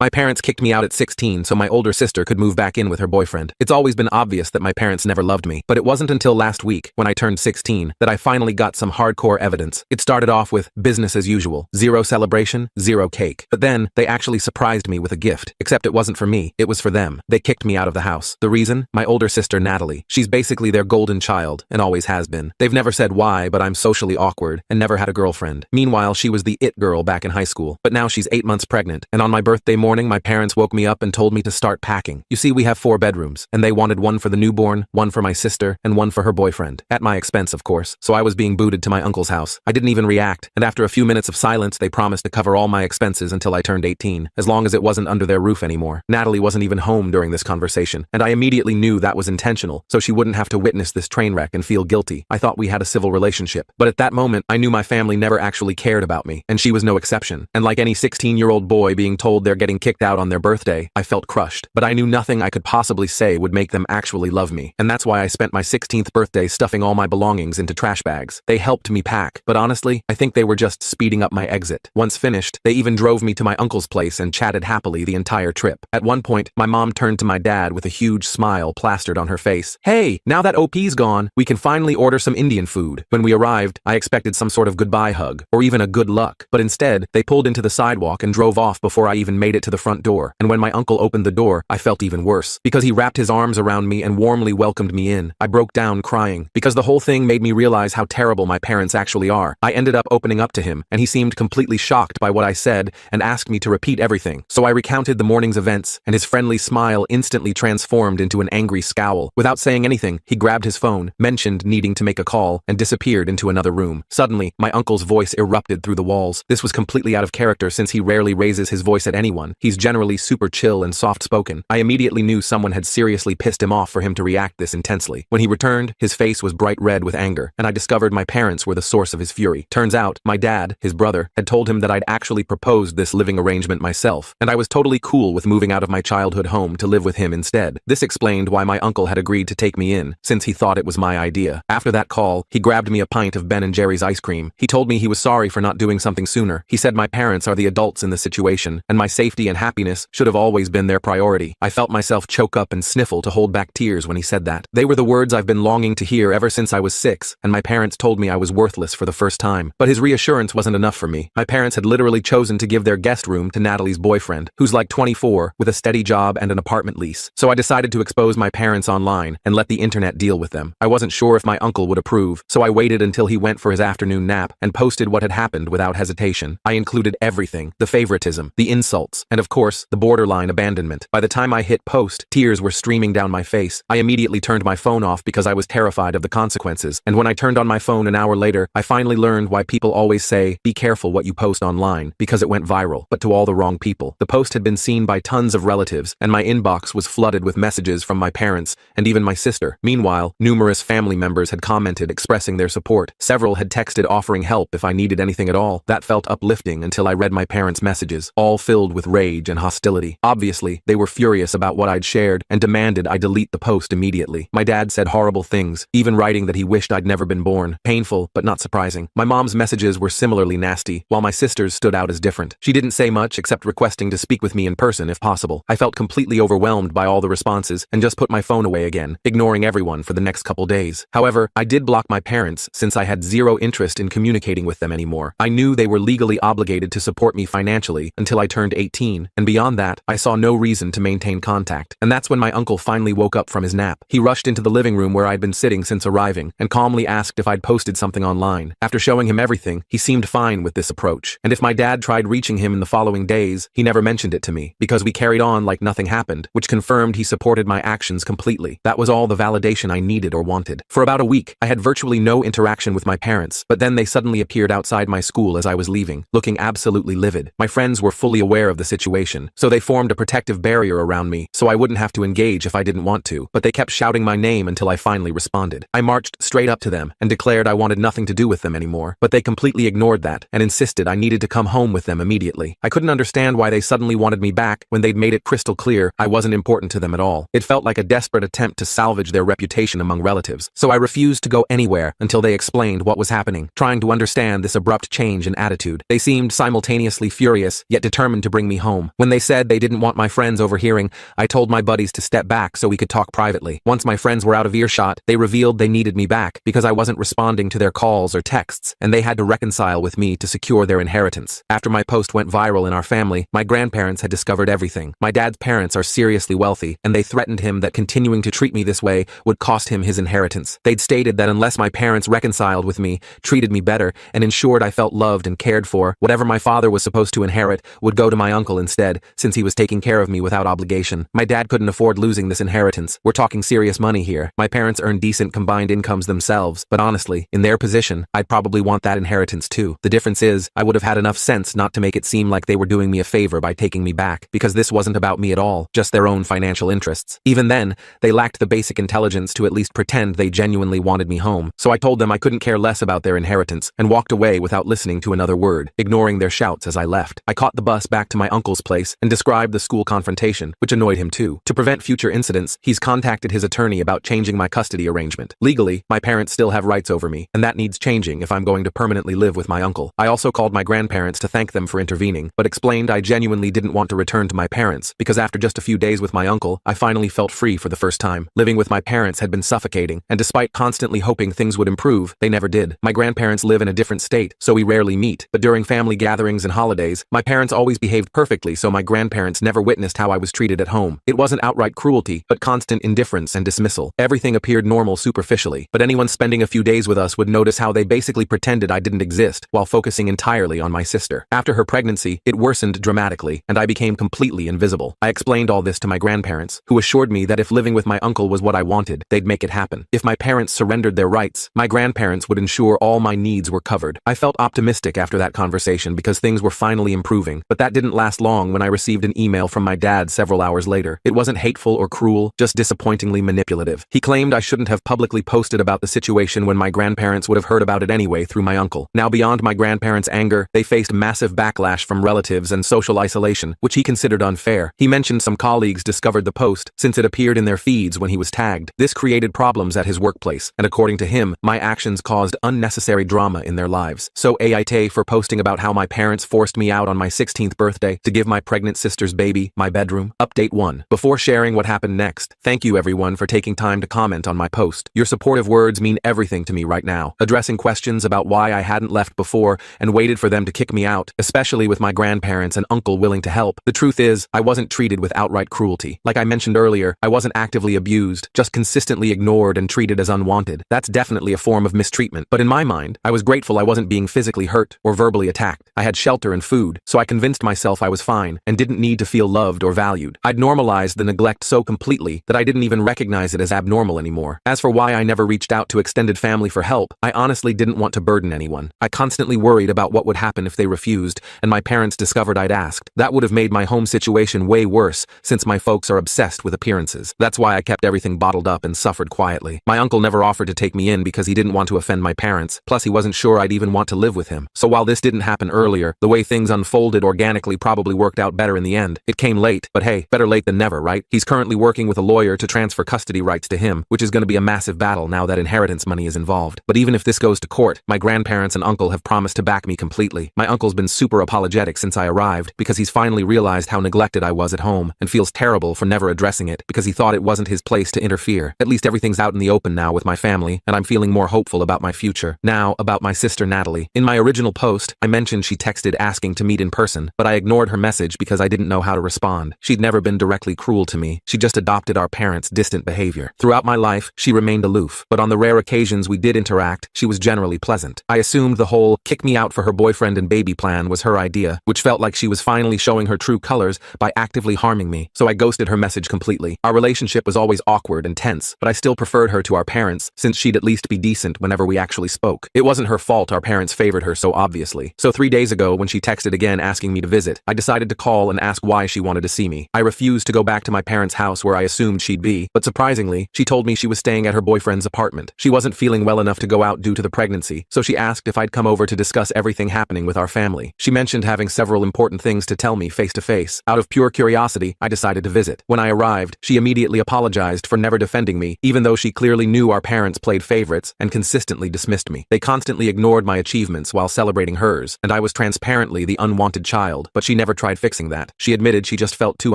My parents kicked me out at 16 so my older sister could move back in with her boyfriend. It's always been obvious that my parents never loved me, but it wasn't until last week, when I turned 16, that I finally got some hardcore evidence. It started off with business as usual, zero celebration, zero cake. But then, they actually surprised me with a gift. Except it wasn't for me, it was for them. They kicked me out of the house. The reason? My older sister Natalie. She's basically their golden child, and always has been. They've never said why, but I'm socially awkward, and never had a girlfriend. Meanwhile, she was the it girl back in high school, but now she's 8 months pregnant, and on my birthday morning, my parents woke me up and told me to start packing. You see, we have 4 bedrooms, and they wanted one for the newborn, one for my sister, and one for her boyfriend. At my expense, of course, so I was being booted to my uncle's house. I didn't even react, and after a few minutes of silence, they promised to cover all my expenses until I turned 18, as long as it wasn't under their roof anymore. Natalie wasn't even home during this conversation, and I immediately knew that was intentional, so she wouldn't have to witness this train wreck and feel guilty. I thought we had a civil relationship, but at that moment, I knew my family never actually cared about me, and she was no exception. And like any 16-year-old boy being told they're getting kicked out on their birthday, I felt crushed. But I knew nothing I could possibly say would make them actually love me, and that's why I spent my 16th birthday stuffing all my belongings into trash bags. They helped me pack, but honestly, I think they were just speeding up my exit. Once finished, they even drove me to my uncle's place and chatted happily the entire trip. At one point, my mom turned to my dad with a huge smile plastered on her face. "Hey, now that OP's gone, we can finally order some Indian food." When we arrived, I expected some sort of goodbye hug, or even a good luck, but instead, they pulled into the sidewalk and drove off before I even made it to the front door. And when my uncle opened the door, I felt even worse, because he wrapped his arms around me and warmly welcomed me in. I broke down crying, because the whole thing made me realize how terrible my parents actually are. I ended up opening up to him, and he seemed completely shocked by what I said and asked me to repeat everything. So I recounted the morning's events, and his friendly smile instantly transformed into an angry scowl. Without saying anything, he grabbed his phone, mentioned needing to make a call, and disappeared into another room. Suddenly, my uncle's voice erupted through the walls. This was completely out of character since he rarely raises his voice at anyone. He's generally super chill and soft-spoken. I immediately knew someone had seriously pissed him off for him to react this intensely. When he returned, his face was bright red with anger, and I discovered my parents were the source of his fury. Turns out, my dad, his brother, had told him that I'd actually proposed this living arrangement myself, and I was totally cool with moving out of my childhood home to live with him instead. This explained why my uncle had agreed to take me in, since he thought it was my idea. After that call, he grabbed me a pint of Ben & Jerry's ice cream. He told me he was sorry for not doing something sooner. He said my parents are the adults in the situation, and my safety and happiness should have always been their priority. I felt myself choke up and sniffle to hold back tears when he said that. They were the words I've been longing to hear ever since I was 6, and my parents told me I was worthless for the first time. But his reassurance wasn't enough for me. My parents had literally chosen to give their guest room to Natalie's boyfriend, who's like 24, with a steady job and an apartment lease. So I decided to expose my parents online and let the internet deal with them. I wasn't sure if my uncle would approve, so I waited until he went for his afternoon nap and posted what had happened without hesitation. I included everything: the favoritism, the insults, and of course, the borderline abandonment. By the time I hit post, tears were streaming down my face. I immediately turned my phone off because I was terrified of the consequences, and when I turned on my phone an hour later, I finally learned why people always say, "Be careful what you post online," because it went viral, but to all the wrong people. The post had been seen by tons of relatives, and my inbox was flooded with messages from my parents and even my sister. Meanwhile, numerous family members had commented expressing their support. Several had texted offering help if I needed anything at all. That felt uplifting until I read my parents' messages, all filled with rage and hostility. Obviously, they were furious about what I'd shared and demanded I delete the post immediately. My dad said horrible things, even writing that he wished I'd never been born. Painful, but not surprising. My mom's messages were similarly nasty, while my sister's stood out as different. She didn't say much except requesting to speak with me in person if possible. I felt completely overwhelmed by all the responses and just put my phone away again, ignoring everyone for the next couple days. However, I did block my parents since I had zero interest in communicating with them anymore. I knew they were legally obligated to support me financially until I turned 18, and beyond that, I saw no reason to maintain contact. And that's when my uncle finally woke up from his nap. He rushed into the living room where I'd been sitting since arriving and calmly asked if I'd posted something online. After showing him everything, he seemed fine with this approach. And if my dad tried reaching him in the following days, he never mentioned it to me, because we carried on like nothing happened, which confirmed he supported my actions completely. That was all the validation I needed or wanted. For about a week, I had virtually no interaction with my parents, but then they suddenly appeared outside my school as I was leaving, looking absolutely livid. My friends were fully aware of the situation, so they formed a protective barrier around me so I wouldn't have to engage if I didn't want to, but they kept shouting my name until I finally responded. I marched straight up to them and declared I wanted nothing to do with them anymore, but they completely ignored that and insisted I needed to come home with them immediately. I couldn't understand why they suddenly wanted me back when they'd made it crystal clear I wasn't important to them at all. It felt like a desperate attempt to salvage their reputation among relatives, so I refused to go anywhere until they explained what was happening, trying to understand this abrupt change in attitude. They seemed simultaneously furious, yet determined to bring me home. home. When they said they didn't want my friends overhearing, I told my buddies to step back so we could talk privately. Once my friends were out of earshot, they revealed they needed me back because I wasn't responding to their calls or texts, and they had to reconcile with me to secure their inheritance. After my post went viral in our family, my grandparents had discovered everything. My dad's parents are seriously wealthy, and they threatened him that continuing to treat me this way would cost him his inheritance. They'd stated that unless my parents reconciled with me, treated me better, and ensured I felt loved and cared for, whatever my father was supposed to inherit would go to my uncle instead, since he was taking care of me without obligation. My dad couldn't afford losing this inheritance. We're talking serious money here. My parents earn decent combined incomes themselves, but honestly, in their position, I'd probably want that inheritance too. The difference is, I would have had enough sense not to make it seem like they were doing me a favor by taking me back, because this wasn't about me at all, just their own financial interests. Even then, they lacked the basic intelligence to at least pretend they genuinely wanted me home, so I told them I couldn't care less about their inheritance, and walked away without listening to another word, ignoring their shouts as I left. I caught the bus back to my uncle's place and described the school confrontation, which annoyed him too. To prevent future incidents, he's contacted his attorney about changing my custody arrangement. Legally, my parents still have rights over me, and that needs changing if I'm going to permanently live with my uncle. I also called my grandparents to thank them for intervening, but explained I genuinely didn't want to return to my parents, because after just a few days with my uncle, I finally felt free for the first time. Living with my parents had been suffocating, and despite constantly hoping things would improve, they never did. My grandparents live in a different state, so we rarely meet, but during family gatherings and holidays, my parents always behaved perfectly, so my grandparents never witnessed how I was treated at home. It wasn't outright cruelty, but constant indifference and dismissal. Everything appeared normal superficially, but anyone spending a few days with us would notice how they basically pretended I didn't exist, while focusing entirely on my sister. After her pregnancy, it worsened dramatically, and I became completely invisible. I explained all this to my grandparents, who assured me that if living with my uncle was what I wanted, they'd make it happen. If my parents surrendered their rights, my grandparents would ensure all my needs were covered. I felt optimistic after that conversation because things were finally improving, but that didn't last long when I received an email from my dad several hours later. It wasn't hateful or cruel, just disappointingly manipulative. He claimed I shouldn't have publicly posted about the situation when my grandparents would have heard about it anyway through my uncle. Now, beyond my grandparents' anger, they faced massive backlash from relatives and social isolation, which he considered unfair. He mentioned some colleagues discovered the post since it appeared in their feeds when he was tagged. This created problems at his workplace, and according to him, my actions caused unnecessary drama in their lives. So AIT for posting about how my parents forced me out on my 16th birthday to give my pregnant sister's baby my bedroom. Update 1. Before sharing what happened next, thank you everyone for taking time to comment on my post. Your supportive words mean everything to me right now. Addressing questions about why I hadn't left before and waited for them to kick me out, especially with my grandparents and uncle willing to help. The truth is, I wasn't treated with outright cruelty. Like I mentioned earlier, I wasn't actively abused, just consistently ignored and treated as unwanted. That's definitely a form of mistreatment, but in my mind, I was grateful I wasn't being physically hurt or verbally attacked. I had shelter and food, so I convinced myself I was fine and didn't need to feel loved or valued. I'd normalized the neglect so completely that I didn't even recognize it as abnormal anymore. As for why I never reached out to extended family for help, I honestly didn't want to burden anyone. I constantly worried about what would happen if they refused, and my parents discovered I'd asked. That would have made my home situation way worse, since my folks are obsessed with appearances. That's why I kept everything bottled up and suffered quietly. My uncle never offered to take me in because he didn't want to offend my parents, plus he wasn't sure I'd even want to live with him. So while this didn't happen earlier, the way things unfolded organically probably worked out better in the end. It came late, but hey, better late than never, right? He's currently working with a lawyer to transfer custody rights to him, which is going to be a massive battle now that inheritance money is involved. But even if this goes to court, my grandparents and uncle have promised to back me completely. My uncle's been super apologetic since I arrived because he's finally realized how neglected I was at home and feels terrible for never addressing it because he thought it wasn't his place to interfere. At least everything's out in the open now with my family, and I'm feeling more hopeful about my future. Now, about my sister Natalie. In my original post, I mentioned she texted asking to meet in person, but I ignored her message because I didn't know how to respond. She'd never been directly cruel to me. She just adopted our parents' distant behavior. Throughout my life, she remained aloof, but on the rare occasions we did interact, she was generally pleasant. I assumed the whole kick me out for her boyfriend and baby plan was her idea, which felt like she was finally showing her true colors by actively harming me, so I ghosted her message completely. Our relationship was always awkward and tense, but I still preferred her to our parents, since she'd at least be decent whenever we actually spoke. It wasn't her fault our parents favored her so obviously. So 3 days ago, when she texted again asking me to visit, I decided to call and ask why she wanted to see me. I refused to go back to my parents' house where I assumed she'd be, but surprisingly, she told me she was staying at her boyfriend's apartment. She wasn't feeling well enough to go out due to the pregnancy, so she asked if I'd come over to discuss everything happening with our family. She mentioned having several important things to tell me face to face. Out of pure curiosity, I decided to visit. When I arrived, she immediately apologized for never defending me, even though she clearly knew our parents played favorites and consistently dismissed me. They constantly ignored my achievements while celebrating hers, and I was transparently the unwanted child, but she never never tried fixing that. She admitted she just felt too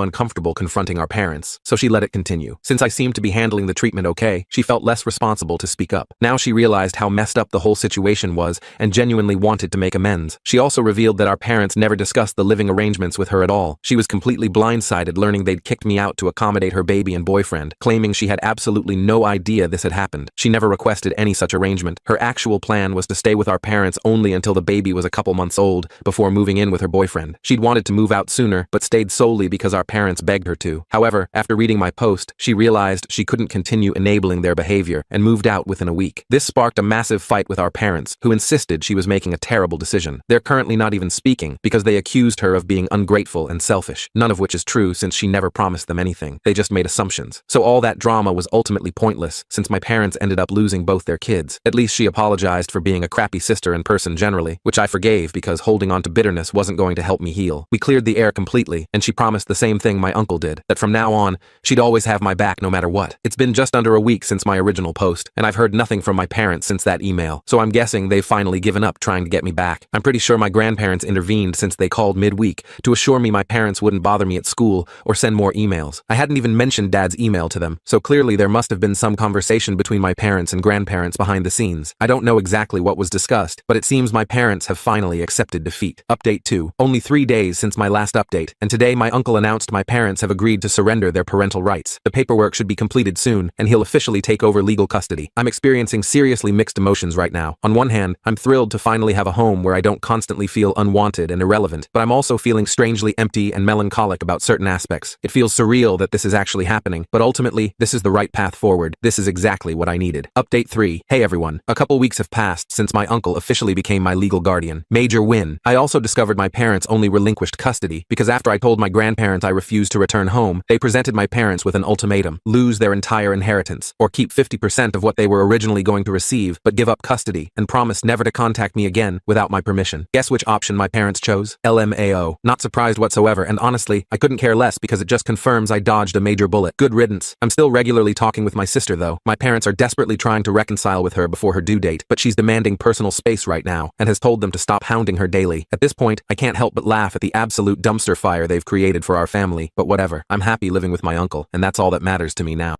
uncomfortable confronting our parents, so she let it continue. Since I seemed to be handling the treatment okay, she felt less responsible to speak up. Now she realized how messed up the whole situation was and genuinely wanted to make amends. She also revealed that our parents never discussed the living arrangements with her at all. She was completely blindsided learning they'd kicked me out to accommodate her baby and boyfriend, claiming she had absolutely no idea this had happened. She never requested any such arrangement. Her actual plan was to stay with our parents only until the baby was a couple months old before moving in with her boyfriend. She'd wanted to move out sooner, but stayed solely because our parents begged her to. However, after reading my post, she realized she couldn't continue enabling their behavior and moved out within a week. This sparked a massive fight with our parents, who insisted she was making a terrible decision. They're currently not even speaking because they accused her of being ungrateful and selfish, none of which is true since she never promised them anything. They just made assumptions. So all that drama was ultimately pointless since my parents ended up losing both their kids. At least she apologized for being a crappy sister in person generally, which I forgave because holding on to bitterness wasn't going to help me heal. We cleared the air completely, and she promised the same thing my uncle did, that from now on, she'd always have my back no matter what. It's been just under a week since my original post, and I've heard nothing from my parents since that email, so I'm guessing they've finally given up trying to get me back. I'm pretty sure my grandparents intervened since they called midweek to assure me my parents wouldn't bother me at school or send more emails. I hadn't even mentioned Dad's email to them, so clearly there must have been some conversation between my parents and grandparents behind the scenes. I don't know exactly what was discussed, but it seems my parents have finally accepted defeat. Update 2. Only 3 days since my last update, and today my uncle announced my parents have agreed to surrender their parental rights. The paperwork should be completed soon, and he'll officially take over legal custody. I'm experiencing seriously mixed emotions right now. On one hand, I'm thrilled to finally have a home where I don't constantly feel unwanted and irrelevant, but I'm also feeling strangely empty and melancholic about certain aspects. It feels surreal that this is actually happening, but ultimately, this is the right path forward. This is exactly what I needed. Update 3. Hey everyone. A couple weeks have passed since my uncle officially became my legal guardian. Major win. I also discovered my parents only relinquished custody because after I told my grandparents I refused to return home, they presented my parents with an ultimatum: lose their entire inheritance, or keep 50% of what they were originally going to receive, but give up custody, and promise never to contact me again without my permission. Guess which option my parents chose? LMAO. Not surprised whatsoever, and honestly, I couldn't care less because it just confirms I dodged a major bullet. Good riddance. I'm still regularly talking with my sister though. My parents are desperately trying to reconcile with her before her due date, but she's demanding personal space right now, and has told them to stop hounding her daily. At this point, I can't help but laugh at the absolute dumpster fire they've created for our family, but whatever. I'm happy living with my uncle, and that's all that matters to me now.